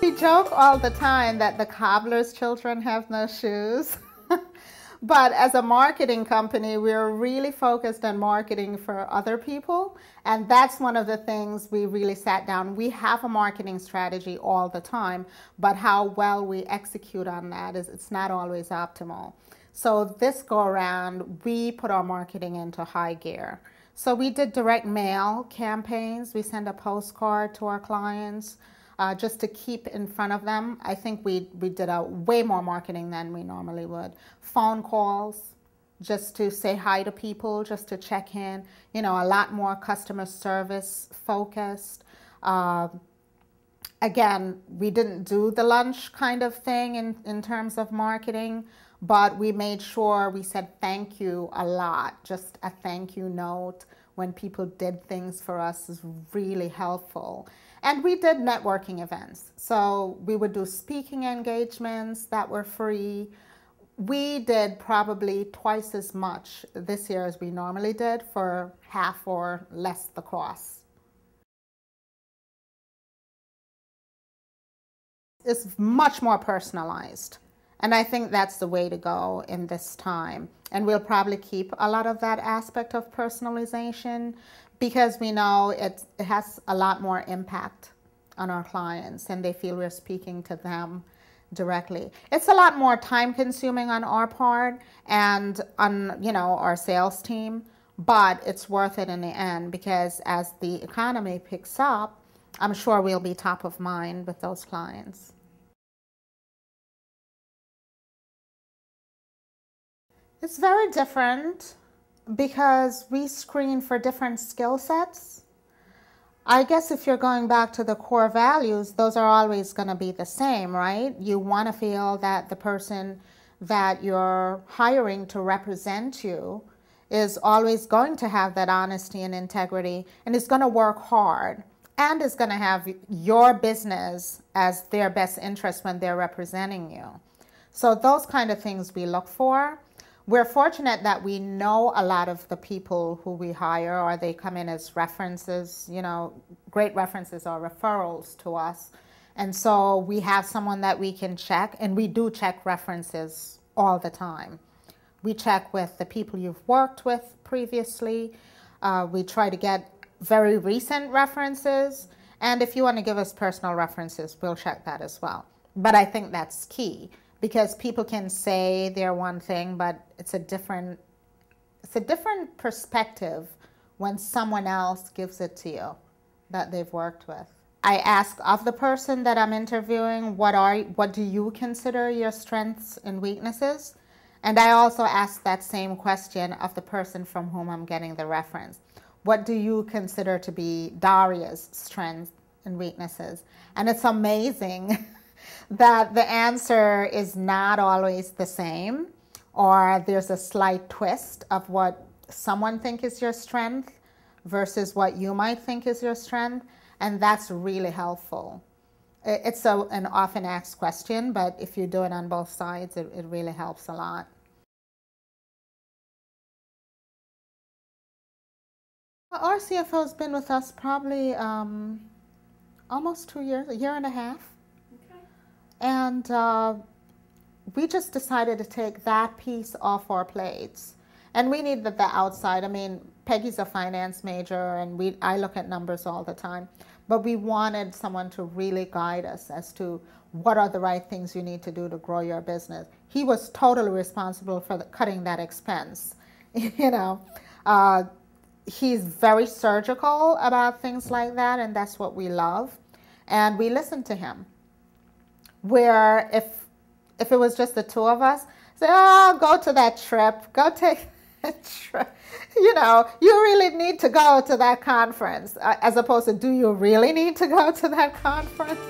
We joke all the time that the cobbler's children have no shoes. But as a marketing company, we're really focused on marketing for other people. And that's one of the things we really sat down. We have a marketing strategy all the time, but how well we execute on that it's not always optimal. So this go around, we put our marketing into high gear. So we did direct mail campaigns. We send a postcard to our clients. Just to keep in front of them. I think we did way more marketing than we normally would. Phone calls, just to say hi to people, just to check in. You know, a lot more customer service focused. Again, we didn't do the lunch kind of thing in terms of marketing, but we made sure we said thank you a lot. Just a thank you note when people did things for us is really helpful. And we did networking events. So we would do speaking engagements that were free. We did probably twice as much this year as we normally did for half or less the cost. It's much more personalized. And I think that's the way to go in this time. And we'll probably keep a lot of that aspect of personalization because we know it has a lot more impact on our clients and they feel we're speaking to them directly. It's a lot more time consuming on our part and on, you know, our sales team, but it's worth it in the end because as the economy picks up, I'm sure we'll be top of mind with those clients. It's very different because we screen for different skill sets. I guess if you're going back to the core values, those are always going to be the same, right? You want to feel that the person that you're hiring to represent you is always going to have that honesty and integrity and is going to work hard and is going to have your business as their best interest when they're representing you. So those kind of things we look for. We're fortunate that we know a lot of the people who we hire or they come in as references, you know, great references or referrals to us. And so we have someone that we can check, and we do check references all the time. We check with the people you've worked with previously. We try to get very recent references. And if you want to give us personal references, we'll check that as well. But I think that's key. Because people can say they're one thing, but it's a different perspective when someone else gives it to you that they've worked with. I ask of the person that I'm interviewing, what do you consider your strengths and weaknesses? And I also ask that same question of the person from whom I'm getting the reference. What do you consider to be Daria's strengths and weaknesses? And it's amazing that the answer is not always the same, or there's a slight twist of what someone thinks is your strength versus what you might think is your strength, and that's really helpful. It's an often asked question, but if you do it on both sides, it really helps a lot. Our CFO has been with us probably almost 2 years, a year and a half. And we just decided to take that piece off our plates. And we needed the outside. I mean, Peggy's a finance major, and I look at numbers all the time. But we wanted someone to really guide us as to what are the right things you need to do to grow your business. He was totally responsible for cutting that expense. You know, he's very surgical about things like that, and that's what we love. And we listened to him. Where if it was just the two of us, say, oh, go to that trip, go take a trip. You know, you really need to go to that conference, as opposed to, do you really need to go to that conference?